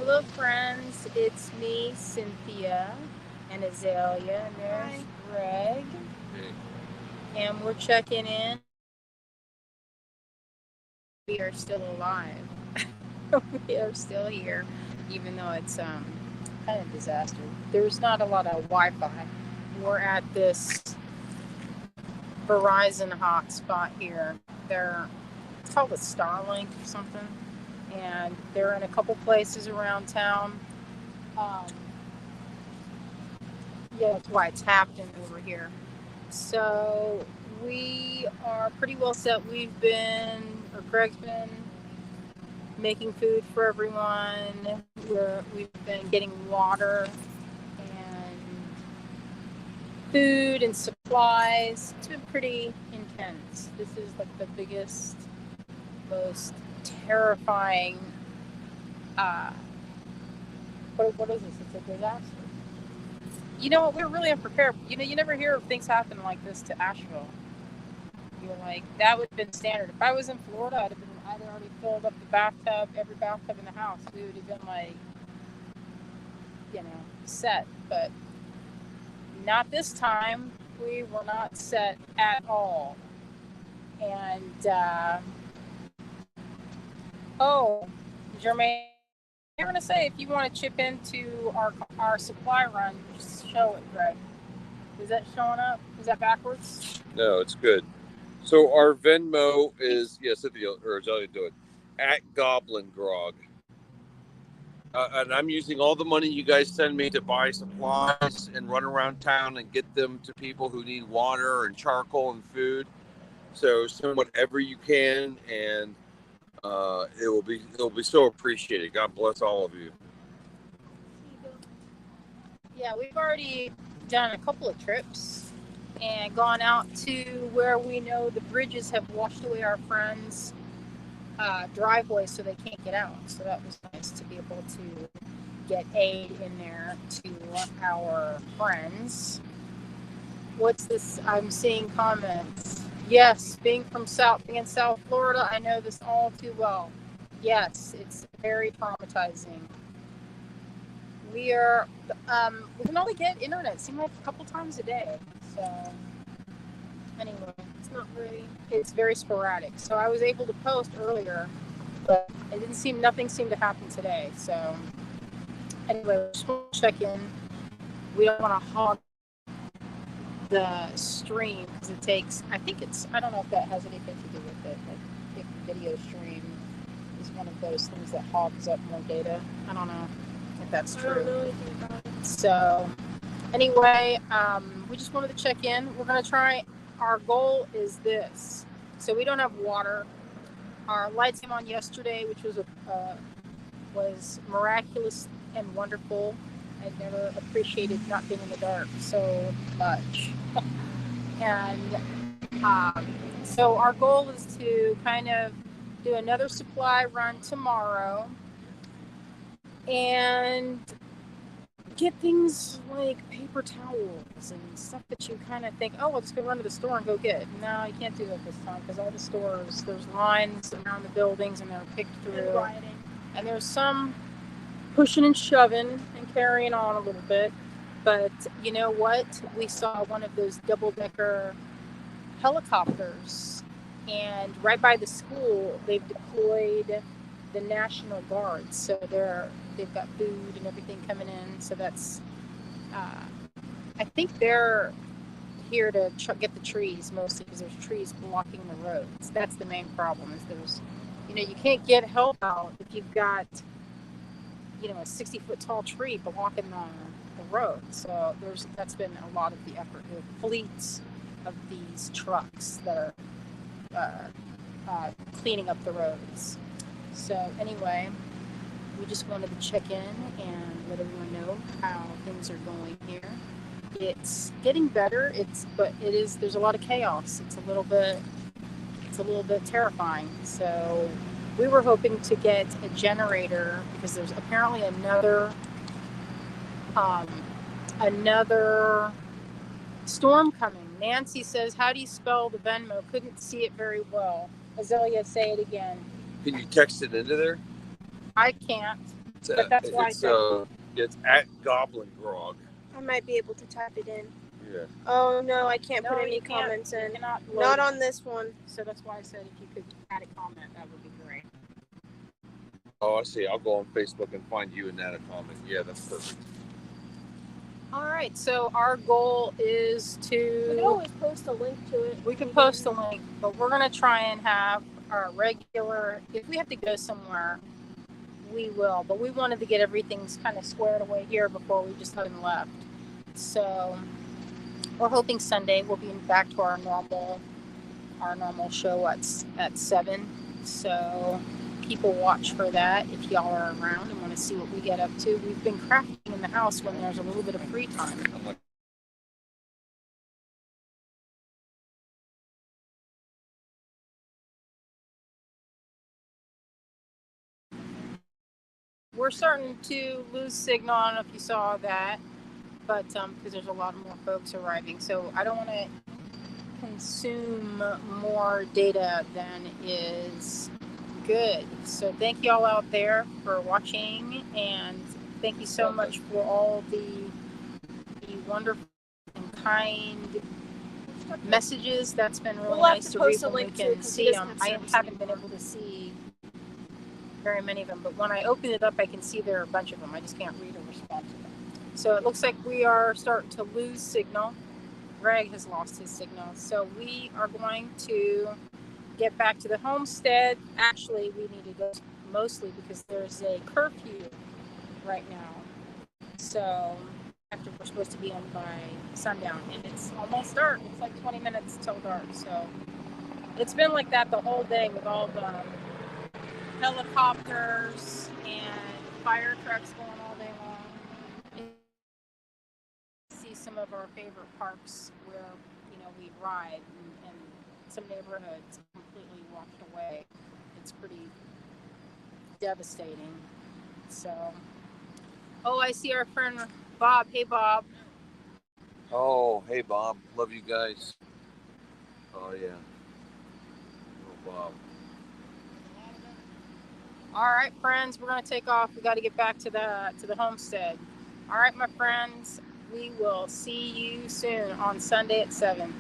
Hello, friends. It's me, Cynthia, and Azalea, and there's Hi. Greg. Hey. And we're checking in. We are still alive. We are still here, even though it's kind of disaster. There's not a lot of Wi-Fi. We're at this Verizon hotspot here. It's called a Starlink or something, and they're in a couple places around town. Um, yeah, that's why it's happening over here. So we are pretty well set. Greg's been making food for everyone. We've been getting water and food and supplies. It's been pretty intense. This is like the biggest, most terrifying. Uh, what is this? It's a disaster. You know what? We're really unprepared. You never hear of things happen like this to Asheville. You're like, that would have been standard. If I was in Florida, I'd already filled up the bathtub, every bathtub in the house. We would have been like, set. But not this time. We were not set at all. And oh, Jermaine, you're gonna say if you want to chip into our supply run, just show it, Greg. Is that showing up? Is that backwards? No, it's good. So our Venmo is, Cynthia or Azalea do it, at Goblin Grog. And I'm using all the money you guys send me to buy supplies and run around town and get them to people who need water and charcoal and food. So send whatever you can, and it'll be so appreciated. God bless all of you. Yeah, we've already done a couple of trips and gone out to where we know the bridges have washed away our friends' driveway so they can't get out. So that was nice to be able to get aid in there to our friends. What's this? I'm seeing comments. Yes, being in South Florida, I know this all too well. Yes, it's very traumatizing. We can only get internet. It seems like a couple times a day. So anyway, it's very sporadic. So I was able to post earlier, but nothing seemed to happen today. So anyway, we just want to check in. We don't want to hog the stream because I don't know if that has anything to do with it. Like if video stream is one of those things that hogs up more data. I don't know if that's true. I don't know anything about it. So anyway, we just wanted to check in. We're going to try. Our goal is this. So we don't have water. Our lights came on yesterday, which was miraculous and wonderful. I've never appreciated not being in the dark so much. And so our goal is to kind of do another supply run tomorrow and get things like paper towels and stuff that you kind of think, oh, I'll just go run to the store and go get. No, you can't do that this time because all the stores, there's lines around the buildings and they're picked through. And there's some pushing and shoving and carrying on a little bit. But you know what? We saw one of those double-decker helicopters, and right by the school, they've deployed the National Guard. So they've got food and everything coming in. So that's, I think they're here to get the trees mostly because there's trees blocking the roads. That's the main problem. Is you can't get help out if you've got a 60-foot tall tree blocking the road. So that's been a lot of the effort. We have fleets of these trucks that are cleaning up the roads. So anyway, we just wanted to check in and let everyone know how things are going here. It's getting better. There's a lot of chaos. It's a little bit terrifying. So we were hoping to get a generator because there's apparently another storm coming. Nancy says, how do you spell the Venmo? Couldn't see it very well. Azalea, say it again. Can you text it into there? I can't. But that's why I said it's at Goblin Grog. I might be able to type it in. Yeah. Oh no, I can't no, put any you can't. comments You in. cannot load Not it. on this one. So that's why I said if you could add a comment, that would be great. Oh, I see. I'll go on Facebook and find you and add a comment. Yeah, that's perfect. All right. So our goal is to. We can always post a link to it. We can post a link, but we're going to try and have our regular. If we have to go somewhere, we will. But we wanted to get everything kind of squared away here before we just even left. So we're hoping Sunday we'll be back to our normal show at 7. So keep a watch for that if y'all are around and want to see what we get up to. We've been crafting in the house when there's a little bit of free time. We're starting to lose signal. I don't know if you saw that, but because there's a lot more folks arriving, so I don't want to consume more data than is good. So thank y'all out there for watching, and thank you so much for all the wonderful and kind messages. That's been really nice to read when we can see them. I haven't been able to see very many of them, but when I open it up, I can see there are a bunch of them. I just can't read or respond to them. So it looks like we are starting to lose signal. Greg has lost his signal. So we are going to get back to the homestead. Actually, we need to go mostly because there's a curfew right now. So after we're supposed to be in by sundown, and it's almost dark. It's like 20 minutes till dark. So it's been like that the whole day with all the helicopters and fire trucks going all day long. See some of our favorite parks where we ride, and some neighborhoods completely washed away. It's pretty devastating. So, I see our friend Bob. Hey, Bob. Oh, hey, Bob. Love you guys. Oh, yeah. Oh, Bob. All right, friends, we're going to take off. We got to get back to the homestead. All right, my friends, we will see you soon on Sunday at 7.